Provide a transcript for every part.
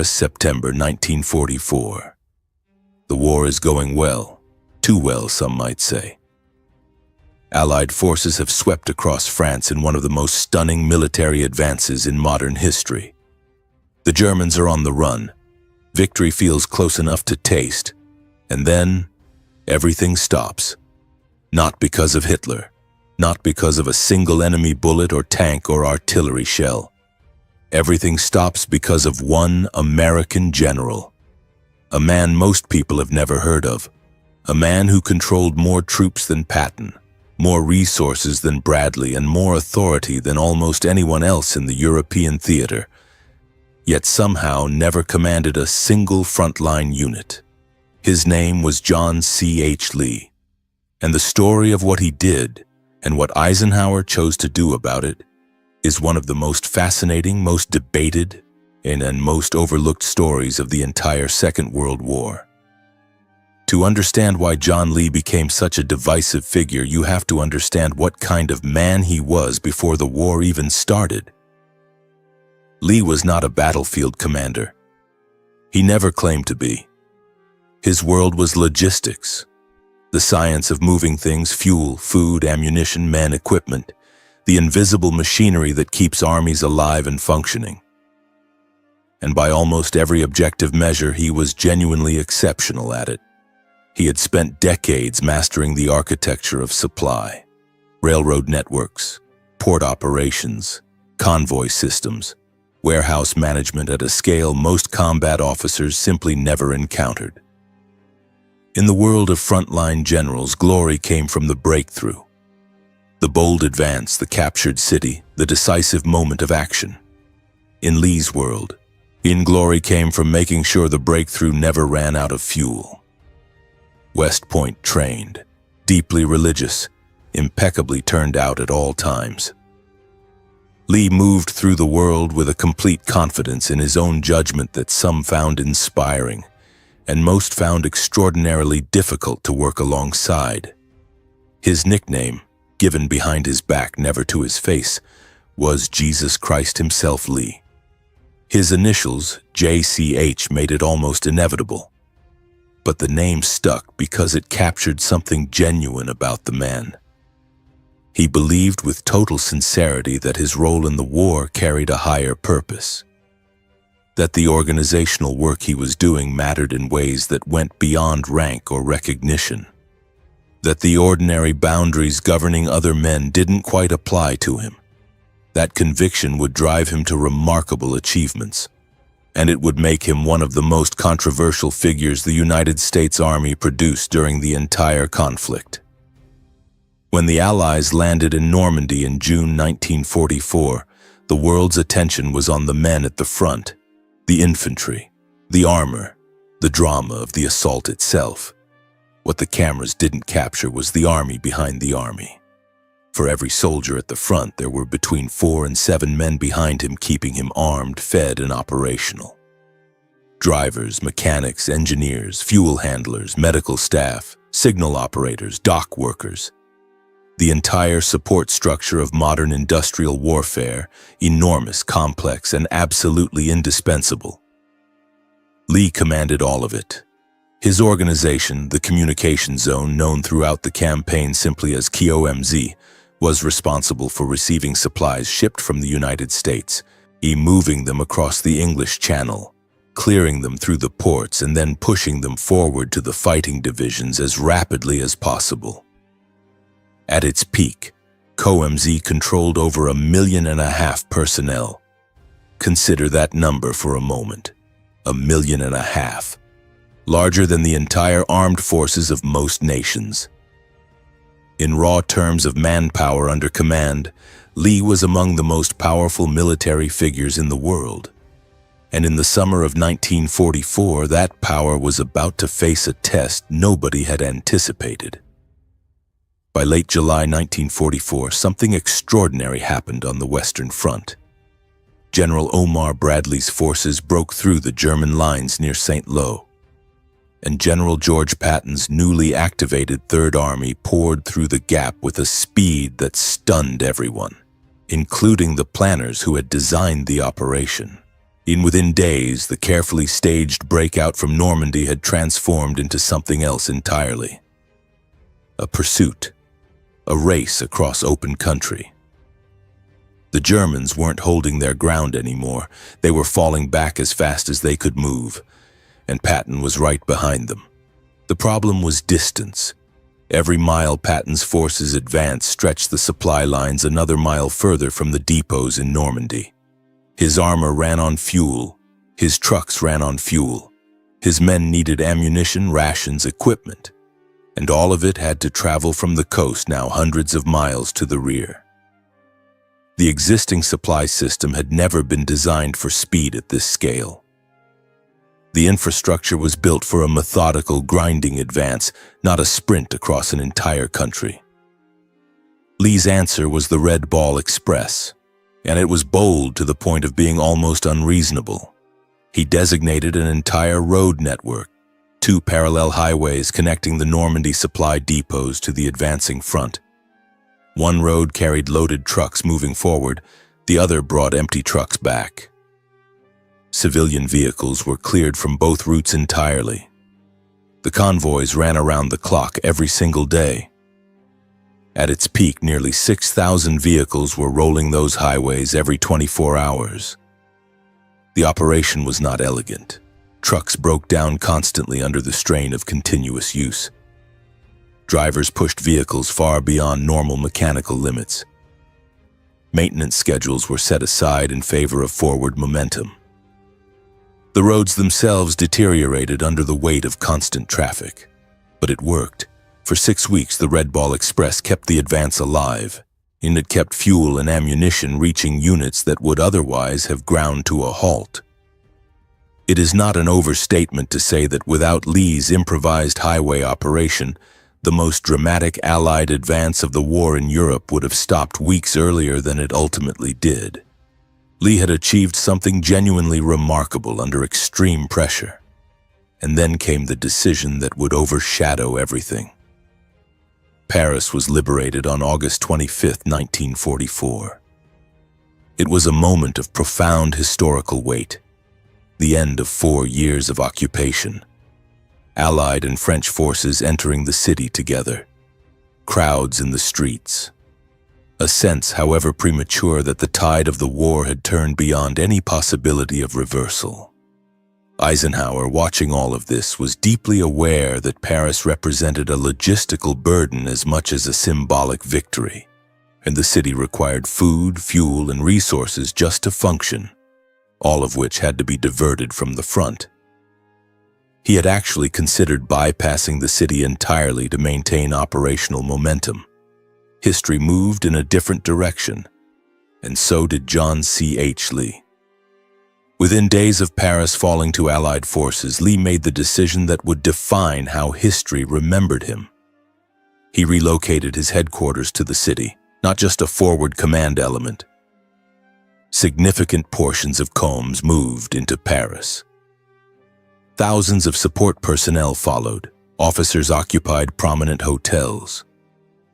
U.S. September 1944. The war is going well, too well some might say. Allied forces have swept across France in one of the most stunning military advances in modern history. The Germans are on the run. Victory feels close enough to taste. And then, everything stops. Not because of Hitler. Not because of a single enemy bullet or tank or artillery shell. Everything stops because of one American general. A man most people have never heard of. A man who controlled more troops than Patton, more resources than Bradley, and more authority than almost anyone else in the European theater, yet somehow never commanded a single frontline unit. His name was John C.H. Lee, and the story of what he did and what Eisenhower chose to do about it is one of the most fascinating, most debated, and most overlooked stories of the entire Second World War. To understand why John Lee became such a divisive figure, you have to understand what kind of man he was before the war even started. Lee was not a battlefield commander. He never claimed to be. His world was logistics, the science of moving things, fuel, food, ammunition, men, equipment, the invisible machinery that keeps armies alive and functioning. And by almost every objective measure, he was genuinely exceptional at it. He had spent decades mastering the architecture of supply, railroad networks, port operations, convoy systems, warehouse management at a scale most combat officers simply never encountered. In the world of frontline generals, glory came from the breakthrough. The bold advance, the captured city, the decisive moment of action. In Lee's world, glory came from making sure the breakthrough never ran out of fuel. West Point trained, deeply religious, impeccably turned out at all times. Lee moved through the world with a complete confidence in his own judgment that some found inspiring, and most found extraordinarily difficult to work alongside. His nickname, given behind his back, never to his face, was Jesus Christ himself, Lee. His initials, JCH, made it almost inevitable. But the name stuck because it captured something genuine about the man. He believed with total sincerity that his role in the war carried a higher purpose, that the organizational work he was doing mattered in ways that went beyond rank or recognition, that the ordinary boundaries governing other men didn't quite apply to him. That conviction would drive him to remarkable achievements, and it would make him one of the most controversial figures the United States Army produced during the entire conflict. When the Allies landed in Normandy in June 1944, the world's attention was on the men at the front, the infantry, the armor, the drama of the assault itself. What the cameras didn't capture was the army behind the army. For every soldier at the front, there were between 4 and 7 men behind him, keeping him armed, fed, and operational. Drivers, mechanics, engineers, fuel handlers, medical staff, signal operators, dock workers. The entire support structure of modern industrial warfare, enormous, complex, and absolutely indispensable. Lee commanded all of it. His organization, the Communication Zone, known throughout the campaign simply as KOMZ, was responsible for receiving supplies shipped from the United States, moving them across the English Channel, clearing them through the ports, and then pushing them forward to the fighting divisions as rapidly as possible. At its peak, KOMZ controlled over 1.5 million personnel. Consider that number for a moment. 1.5 million. Larger than the entire armed forces of most nations. In raw terms of manpower under command, Lee was among the most powerful military figures in the world. And in the summer of 1944, that power was about to face a test nobody had anticipated. By late July 1944, something extraordinary happened on the Western Front. General Omar Bradley's forces broke through the German lines near St. Lo, and General George Patton's newly activated Third Army poured through the gap with a speed that stunned everyone, including the planners who had designed the operation. Within days, the carefully staged breakout from Normandy had transformed into something else entirely. A pursuit, a race across open country. The Germans weren't holding their ground anymore. They were falling back as fast as they could move, and Patton was right behind them. The problem was distance. Every mile Patton's forces advanced stretched the supply lines another mile further from the depots in Normandy. His armor ran on fuel. His trucks ran on fuel. His men needed ammunition, rations, equipment. And all of it had to travel from the coast, now hundreds of miles to the rear. The existing supply system had never been designed for speed at this scale. The infrastructure was built for a methodical, grinding advance, not a sprint across an entire country. Lee's answer was the Red Ball Express, and it was bold to the point of being almost unreasonable. He designated an entire road network, 2 parallel highways connecting the Normandy supply depots to the advancing front. One road carried loaded trucks moving forward, the other brought empty trucks back. Civilian vehicles were cleared from both routes entirely. The convoys ran around the clock every single day. At its peak, nearly 6,000 vehicles were rolling those highways every 24 hours. The operation was not elegant. Trucks broke down constantly under the strain of continuous use. Drivers pushed vehicles far beyond normal mechanical limits. Maintenance schedules were set aside in favor of forward momentum. The roads themselves deteriorated under the weight of constant traffic. But it worked. For 6 weeks, the Red Ball Express kept the advance alive, and it kept fuel and ammunition reaching units that would otherwise have ground to a halt. It is not an overstatement to say that without Lee's improvised highway operation, the most dramatic Allied advance of the war in Europe would have stopped weeks earlier than it ultimately did. Lee had achieved something genuinely remarkable under extreme pressure. And then came the decision that would overshadow everything. Paris was liberated on August 25, 1944. It was a moment of profound historical weight. The end of 4 years of occupation. Allied and French forces entering the city together. Crowds in the streets. A sense, however premature, that the tide of the war had turned beyond any possibility of reversal. Eisenhower, watching all of this, was deeply aware that Paris represented a logistical burden as much as a symbolic victory, and the city required food, fuel, and resources just to function, all of which had to be diverted from the front. He had actually considered bypassing the city entirely to maintain operational momentum. History moved in a different direction, and so did John C.H. Lee. Within days of Paris falling to Allied forces, Lee made the decision that would define how history remembered him. He relocated his headquarters to the city, not just a forward command element. Significant portions of Combs moved into Paris. Thousands of support personnel followed. Officers occupied prominent hotels.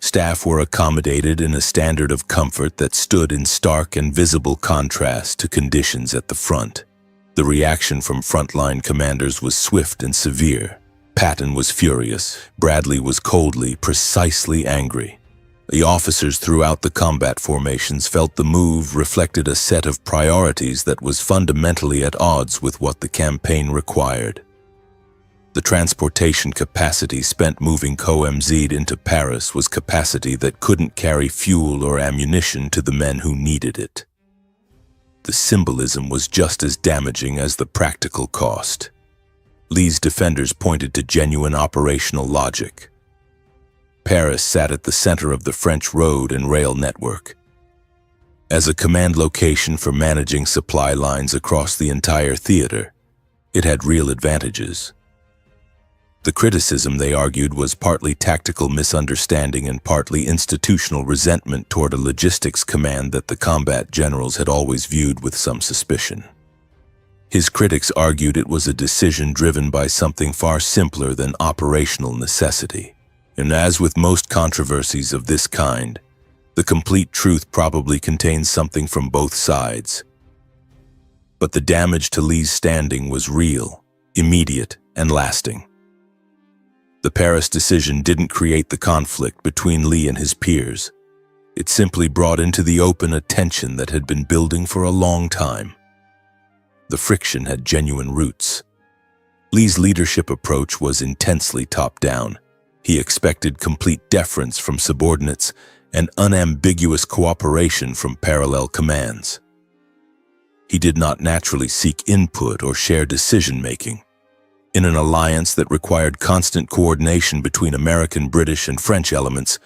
Staff were accommodated in a standard of comfort that stood in stark and visible contrast to conditions at the front. The reaction from frontline commanders was swift and severe. Patton was furious. Bradley was coldly, precisely angry. The officers throughout the combat formations felt the move reflected a set of priorities that was fundamentally at odds with what the campaign required. The transportation capacity spent moving COMZ into Paris was capacity that couldn't carry fuel or ammunition to the men who needed it. The symbolism was just as damaging as the practical cost. Lee's defenders pointed to genuine operational logic. Paris sat at the center of the French road and rail network. As a command location for managing supply lines across the entire theater, it had real advantages. The criticism, they argued, was partly tactical misunderstanding and partly institutional resentment toward a logistics command that the combat generals had always viewed with some suspicion. His critics argued it was a decision driven by something far simpler than operational necessity. And as with most controversies of this kind, the complete truth probably contains something from both sides. But the damage to Lee's standing was real, immediate, and lasting. The Paris decision didn't create the conflict between Lee and his peers. It simply brought into the open a tension that had been building for a long time. The friction had genuine roots. Lee's leadership approach was intensely top-down. He expected complete deference from subordinates and unambiguous cooperation from parallel commands. He did not naturally seek input or share decision-making. In an alliance that required constant coordination between American, British, and French elements,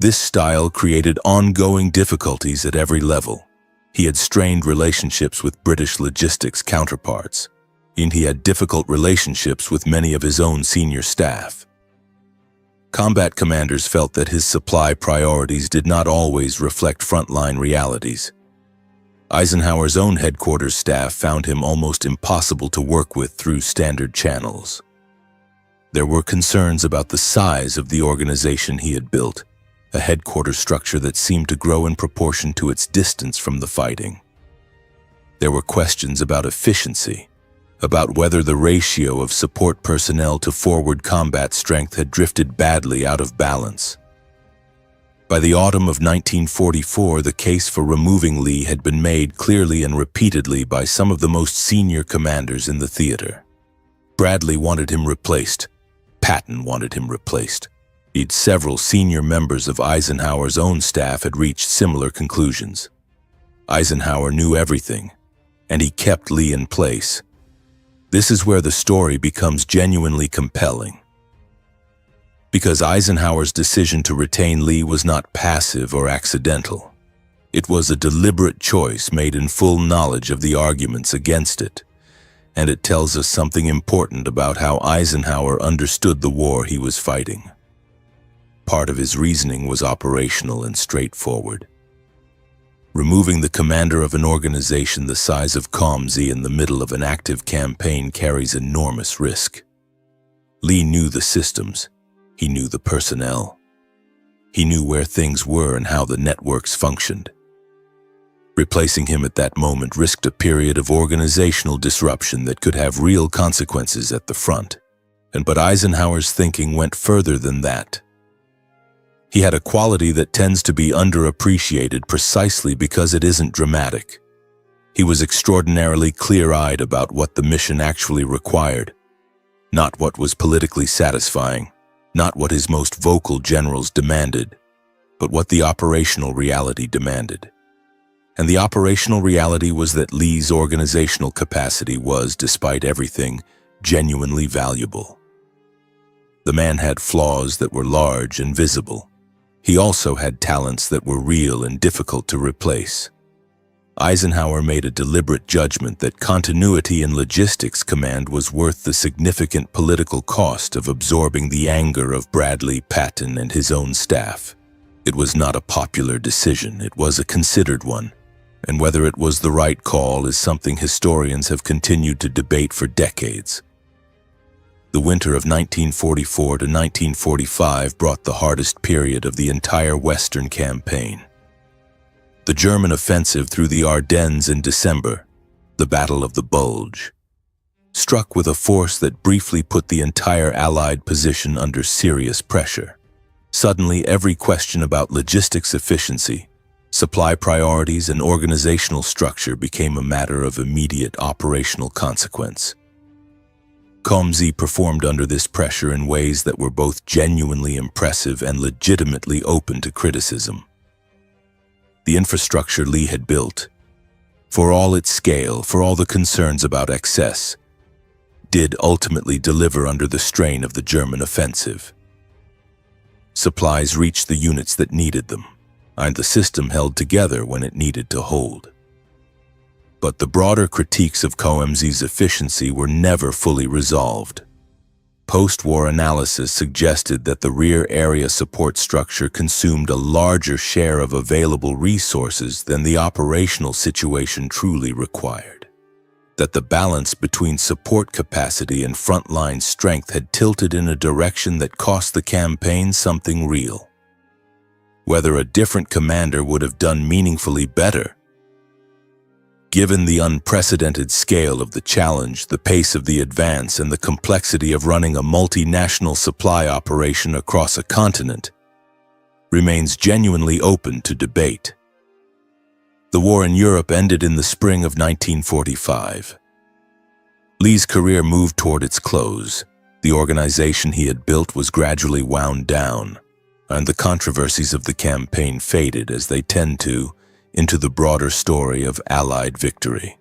this style created ongoing difficulties at every level. He had strained relationships with British logistics counterparts, and he had difficult relationships with many of his own senior staff. Combat commanders felt that his supply priorities did not always reflect frontline realities. Eisenhower's own headquarters staff found him almost impossible to work with through standard channels. There were concerns about the size of the organization he had built, a headquarters structure that seemed to grow in proportion to its distance from the fighting. There were questions about efficiency, about whether the ratio of support personnel to forward combat strength had drifted badly out of balance. By the autumn of 1944, the case for removing Lee had been made clearly and repeatedly by some of the most senior commanders in the theater. Bradley wanted him replaced. Patton wanted him replaced. Indeed, several senior members of Eisenhower's own staff had reached similar conclusions. Eisenhower knew everything, and he kept Lee in place. This is where the story becomes genuinely compelling. Because Eisenhower's decision to retain Lee was not passive or accidental. It was a deliberate choice made in full knowledge of the arguments against it, and it tells us something important about how Eisenhower understood the war he was fighting. Part of his reasoning was operational and straightforward. Removing the commander of an organization the size of COMZ in the middle of an active campaign carries enormous risk. Lee knew the systems. He knew the personnel. He knew where things were and how the networks functioned. Replacing him at that moment risked a period of organizational disruption that could have real consequences at the front. But Eisenhower's thinking went further than that. He had a quality that tends to be underappreciated precisely because it isn't dramatic. He was extraordinarily clear-eyed about what the mission actually required, not what was politically satisfying. Not what his most vocal generals demanded, but what the operational reality demanded. And the operational reality was that Lee's organizational capacity was, despite everything, genuinely valuable. The man had flaws that were large and visible. He also had talents that were real and difficult to replace. Eisenhower made a deliberate judgment that continuity in logistics command was worth the significant political cost of absorbing the anger of Bradley, Patton, and his own staff. It was not a popular decision, it was a considered one, and whether it was the right call is something historians have continued to debate for decades. The winter of 1944 to 1945 brought the hardest period of the entire Western campaign. The German offensive through the Ardennes in December, the Battle of the Bulge, struck with a force that briefly put the entire Allied position under serious pressure. Suddenly, every question about logistics efficiency, supply priorities, and organizational structure became a matter of immediate operational consequence. COMZ performed under this pressure in ways that were both genuinely impressive and legitimately open to criticism. The infrastructure Lee had built, for all its scale, for all the concerns about excess, did ultimately deliver under the strain of the German offensive. Supplies reached the units that needed them, and the system held together when it needed to hold. But the broader critiques of COMZ's efficiency were never fully resolved. Post-war analysis suggested that the rear area support structure consumed a larger share of available resources than the operational situation truly required. That the balance between support capacity and frontline strength had tilted in a direction that cost the campaign something real. Whether a different commander would have done meaningfully better given the unprecedented scale of the challenge, the pace of the advance, and the complexity of running a multinational supply operation across a continent, remains genuinely open to debate. The war in Europe ended in the spring of 1945. Lee's career moved toward its close. The organization he had built was gradually wound down, and the controversies of the campaign faded, as they tend to, into the broader story of Allied victory.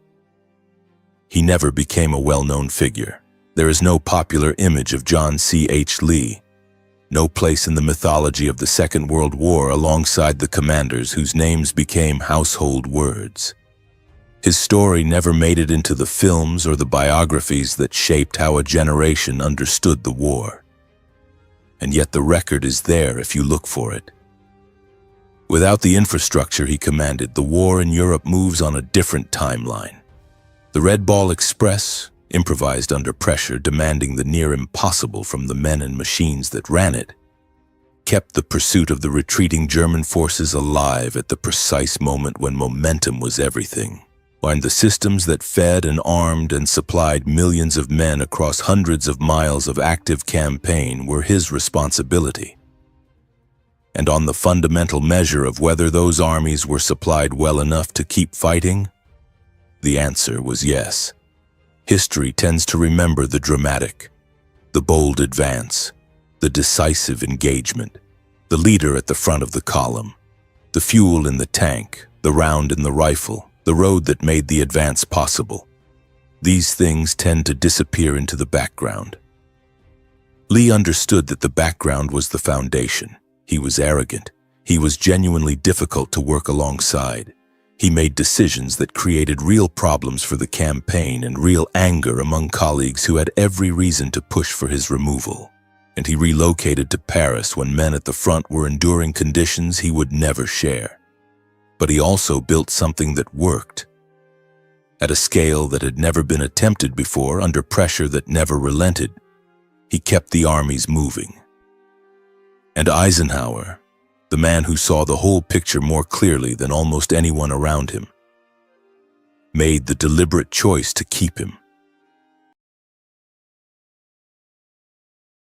He never became a well-known figure. There is no popular image of John C. H. Lee, no place in the mythology of the Second World War alongside the commanders whose names became household words. His story never made it into the films or the biographies that shaped how a generation understood the war. And yet the record is there if you look for it. Without the infrastructure he commanded, the war in Europe moves on a different timeline. The Red Ball Express, improvised under pressure, demanding the near impossible from the men and machines that ran it, kept the pursuit of the retreating German forces alive at the precise moment when momentum was everything. And the systems that fed and armed and supplied millions of men across hundreds of miles of active campaign were his responsibility. And on the fundamental measure of whether those armies were supplied well enough to keep fighting, the answer was yes. History tends to remember the dramatic, the bold advance, the decisive engagement, the leader at the front of the column, the fuel in the tank, the round in the rifle, the road that made the advance possible. These things tend to disappear into the background. Lee understood that the background was the foundation. He was arrogant. He was genuinely difficult to work alongside. He made decisions that created real problems for the campaign and real anger among colleagues who had every reason to push for his removal. And he relocated to Paris when men at the front were enduring conditions he would never share. But he also built something that worked, at a scale that had never been attempted before, under pressure that never relented. He kept the armies moving. And Eisenhower, the man who saw the whole picture more clearly than almost anyone around him, made the deliberate choice to keep him.